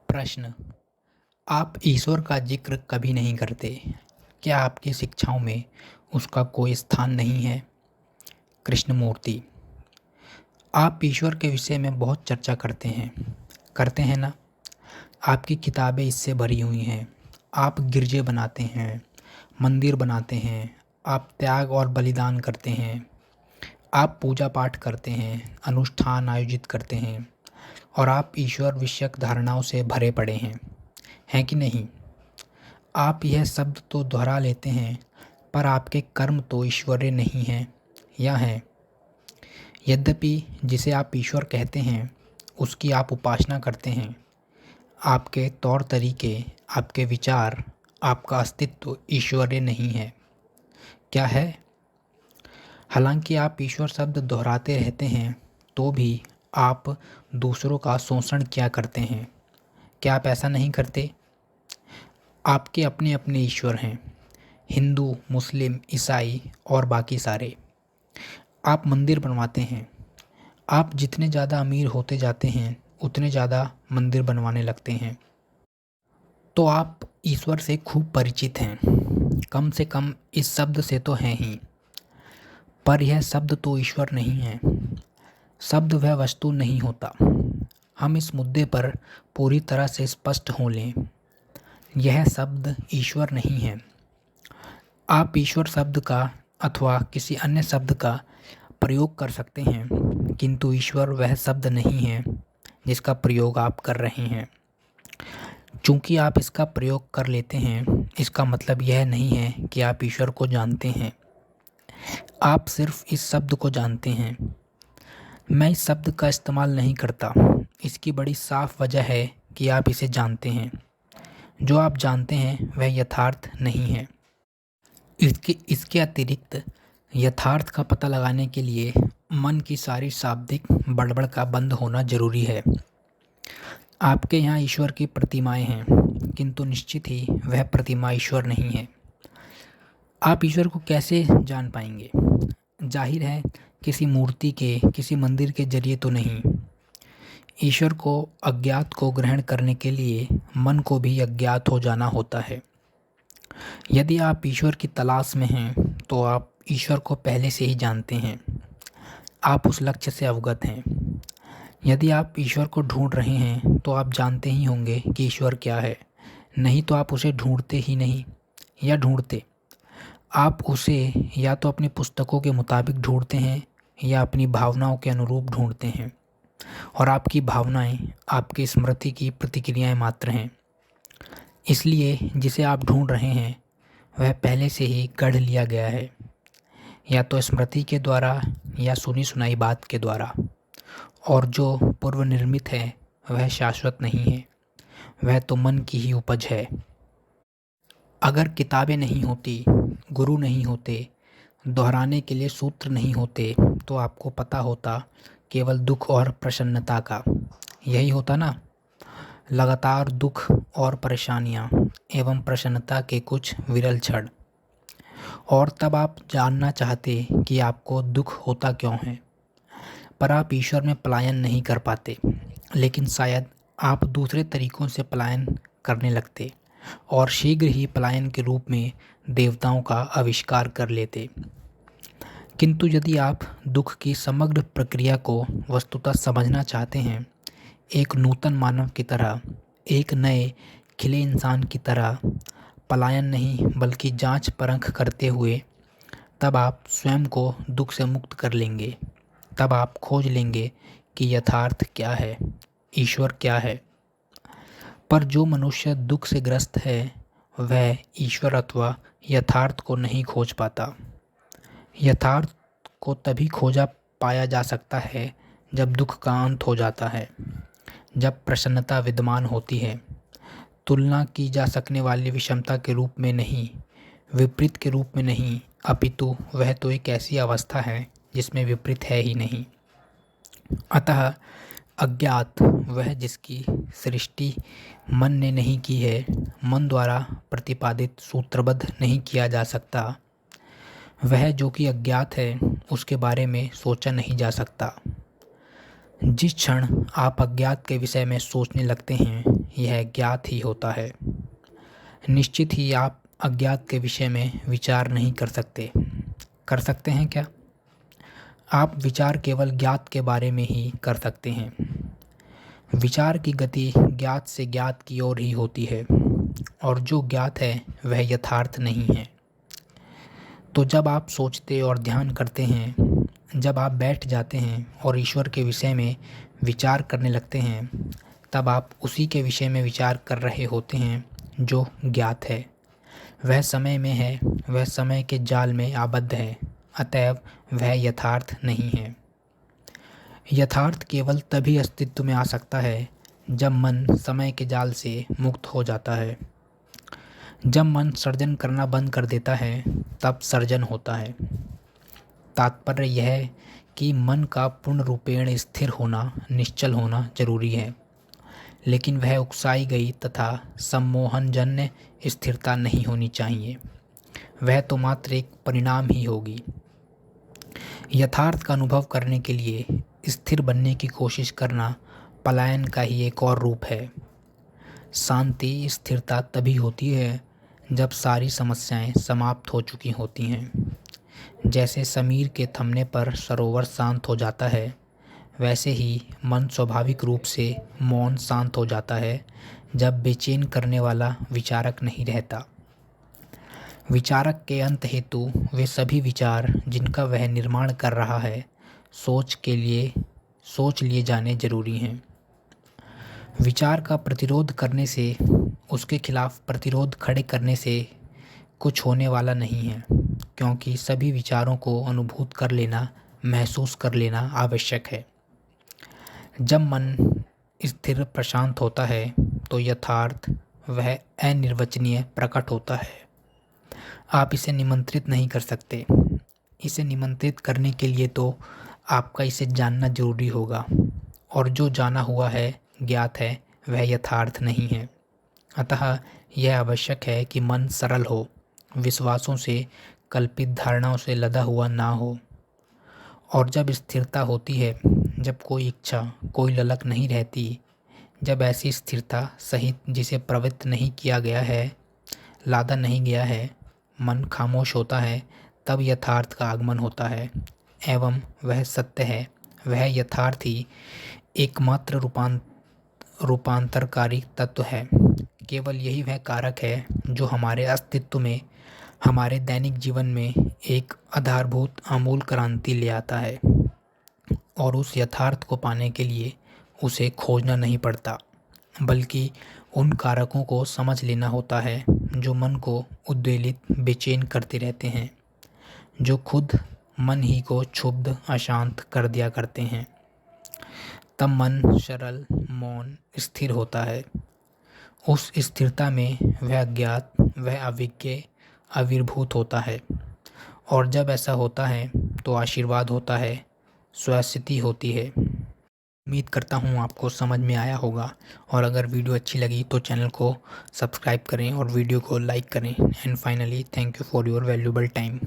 प्रश्न। आप ईश्वर का जिक्र कभी नहीं करते। क्या आपकी शिक्षाओं में उसका कोई स्थान नहीं है? कृष्णमूर्ति। आप ईश्वर के विषय में बहुत चर्चा करते हैं ना? आपकी किताबें इससे भरी हुई हैं। आप गिरजे बनाते हैं, मंदिर बनाते हैं, आप त्याग और बलिदान करते हैं, आप पूजा पाठ करते हैं, अनुष्ठान आयोजित करते हैं और आप ईश्वर विषयक धारणाओं से भरे पड़े हैं कि नहीं? आप यह शब्द तो दोहरा लेते हैं, पर आपके कर्म तो ईश्वरीय नहीं हैं या हैं? यद्यपि जिसे आप ईश्वर कहते हैं, उसकी आप उपासना करते हैं, आपके तौर तरीके, आपके विचार, आपका अस्तित्व ईश्वरीय नहीं है। क्या है? हालांकि आप ईश्वर शब्द दोहराते रहते हैं, तो भी आप दूसरों का शोषण किया करते हैं। क्या आप ऐसा नहीं करते? आपके अपने अपने ईश्वर हैं, हिंदू, मुस्लिम, ईसाई और बाकी सारे। आप मंदिर बनवाते हैं। आप जितने ज़्यादा अमीर होते जाते हैं, उतने ज़्यादा मंदिर बनवाने लगते हैं। तो आप ईश्वर से खूब परिचित हैं, कम से कम इस शब्द से तो हैं ही। पर यह शब्द तो ईश्वर नहीं है। शब्द वह वस्तु नहीं होता। हम इस मुद्दे पर पूरी तरह से स्पष्ट हो लें। यह शब्द ईश्वर नहीं है। आप ईश्वर शब्द का अथवा किसी अन्य शब्द का प्रयोग कर सकते हैं, किंतु ईश्वर वह शब्द नहीं है जिसका प्रयोग आप कर रहे हैं। चूंकि आप इसका प्रयोग कर लेते हैं, इसका मतलब यह नहीं है कि आप ईश्वर को जानते हैं। आप सिर्फ इस शब्द को जानते हैं। मैं इस शब्द का इस्तेमाल नहीं करता। इसकी बड़ी साफ वजह है कि आप इसे जानते हैं। जो आप जानते हैं वह यथार्थ नहीं है। इसके अतिरिक्त यथार्थ का पता लगाने के लिए मन की सारी शाब्दिक बड़बड़ का बंद होना जरूरी है। आपके यहाँ ईश्वर की प्रतिमाएं हैं, किंतु निश्चित ही वह प्रतिमा ईश्वर नहीं है। आप ईश्वर को कैसे जान पाएंगे? जाहिर है, किसी मूर्ति के, किसी मंदिर के जरिए तो नहीं। ईश्वर को अज्ञात को ग्रहण करने के लिए मन को भी अज्ञात हो जाना होता है। यदि आप ईश्वर की तलाश में हैं, तो आप ईश्वर को पहले से ही जानते हैं। आप उस लक्ष्य से अवगत हैं। यदि आप ईश्वर को ढूंढ रहे हैं, तो आप जानते ही होंगे कि ईश्वर क्या है। नहीं तो आप उसे ढूंढते ही नहीं, या ढूंढते। आप उसे या तो अपनी पुस्तकों के मुताबिक ढूंढते हैं या अपनी भावनाओं के अनुरूप ढूंढते हैं, और आपकी भावनाएं आपकी स्मृति की प्रतिक्रियाएं मात्र हैं। इसलिए जिसे आप ढूंढ रहे हैं वह पहले से ही गढ़ लिया गया है, या तो स्मृति के द्वारा या सुनी सुनाई बात के द्वारा। और जो पूर्व निर्मित है वह शाश्वत नहीं है, वह तो मन की ही उपज है। अगर किताबें नहीं होती, गुरु नहीं होते, दोहराने के लिए सूत्र नहीं होते, तो आपको पता होता केवल दुख और प्रसन्नता का। यही होता ना? लगातार दुख और परेशानियाँ एवं प्रसन्नता के कुछ विरल क्षण। और तब आप जानना चाहते कि आपको दुख होता क्यों है। पर आप ईश्वर में पलायन नहीं कर पाते, लेकिन शायद आप दूसरे तरीकों से पलायन करने लगते और शीघ्र ही पलायन के रूप में देवताओं का आविष्कार कर लेते। किंतु यदि आप दुख की समग्र प्रक्रिया को वस्तुतः समझना चाहते हैं, एक नूतन मानव की तरह, एक नए खिले इंसान की तरह, पलायन नहीं बल्कि जांच परख करते हुए, तब आप स्वयं को दुख से मुक्त कर लेंगे। तब आप खोज लेंगे कि यथार्थ क्या है, ईश्वर क्या है। पर जो मनुष्य दुख से ग्रस्त है, वह ईश्वर अथवा यथार्थ को नहीं खोज पाता। यथार्थ को तभी खोजा पाया जा सकता है जब दुख का अंत हो जाता है, जब प्रसन्नता विद्यमान होती है। तुलना की जा सकने वाली विषमता के रूप में नहीं, विपरीत के रूप में नहीं, अपितु वह तो एक ऐसी अवस्था है जिसमें विपरीत है ही नहीं। अतः अज्ञात वह जिसकी सृष्टि मन ने नहीं की है, मन द्वारा प्रतिपादित सूत्रबद्ध नहीं किया जा सकता। वह जो कि अज्ञात है, उसके बारे में सोचा नहीं जा सकता। जिस क्षण आप अज्ञात के विषय में सोचने लगते हैं, यह ज्ञात ही होता है। निश्चित ही आप अज्ञात के विषय में विचार नहीं कर सकते। कर सकते हैं क्या? आप विचार केवल ज्ञात के बारे में ही कर सकते हैं। विचार की गति ज्ञात से ज्ञात की ओर ही होती है, और जो ज्ञात है वह यथार्थ नहीं है। तो जब आप सोचते और ध्यान करते हैं, जब आप बैठ जाते हैं और ईश्वर के विषय में विचार करने लगते हैं, तब आप उसी के विषय में विचार कर रहे होते हैं जो ज्ञात है। वह समय में है, वह समय के जाल में आबद्ध है, अतएव वह यथार्थ नहीं है। यथार्थ केवल तभी अस्तित्व में आ सकता है जब मन समय के जाल से मुक्त हो जाता है। जब मन सर्जन करना बंद कर देता है तब सर्जन होता है। तात्पर्य यह है कि मन का पूर्ण रूपेण स्थिर होना, निश्चल होना जरूरी है, लेकिन वह उकसाई गई तथा सम्मोहनजन्य स्थिरता नहीं होनी चाहिए। वह तो मात्र एक परिणाम ही होगी। यथार्थ का अनुभव करने के लिए स्थिर बनने की कोशिश करना पलायन का ही एक और रूप है। शांति, स्थिरता तभी होती है जब सारी समस्याएं समाप्त हो चुकी होती हैं। जैसे समीर के थमने पर सरोवर शांत हो जाता है, वैसे ही मन स्वाभाविक रूप से मौन शांत हो जाता है जब बेचैन करने वाला विचारक नहीं रहता। विचारक के अंत हेतु वे सभी विचार जिनका वह निर्माण कर रहा है सोच लिए जाने जरूरी हैं। विचार का प्रतिरोध करने से, उसके खिलाफ प्रतिरोध खड़े करने से कुछ होने वाला नहीं है, क्योंकि सभी विचारों को अनुभूत कर लेना, महसूस कर लेना आवश्यक है। जब मन स्थिर प्रशांत होता है तो यथार्थ वह अनिर्वचनीय प्रकट होता है। आप इसे निमंत्रित नहीं कर सकते। इसे निमंत्रित करने के लिए तो आपका इसे जानना जरूरी होगा, और जो जाना हुआ है, ज्ञात है, वह यथार्थ नहीं है। अतः यह आवश्यक है कि मन सरल हो, विश्वासों से, कल्पित धारणाओं से लदा हुआ ना हो। और जब स्थिरता होती है, जब कोई इच्छा, कोई ललक नहीं रहती, जब ऐसी स्थिरता सहित जिसे प्रवृत्त नहीं किया गया है, लादा नहीं गया है, मन खामोश होता है, तब यथार्थ का आगमन होता है, एवं वह सत्य है, वह यथार्थ ही एकमात्र रूपांतरकारी तत्व है। केवल यही वह कारक है जो हमारे अस्तित्व में, हमारे दैनिक जीवन में एक आधारभूत आमूल क्रांति ले आता है, और उस यथार्थ को पाने के लिए उसे खोजना नहीं पड़ता, बल्कि उन कारकों को समझ लेना होता है जो मन को उद्वेलित, बेचैन करते रहते हैं, जो खुद मन ही को क्षुब्ध, अशांत कर दिया करते हैं। तब मन सरल, मौन, स्थिर होता है। उस स्थिरता में वह अज्ञात, वह अविज्ञ आविर्भूत होता है, और जब ऐसा होता है तो आशीर्वाद होता है, स्वस्थिति होती है। उम्मीद करता हूँ आपको समझ में आया होगा, और अगर वीडियो अच्छी लगी तो चैनल को सब्सक्राइब करें और वीडियो को लाइक करें। And finally thank you for your valuable time.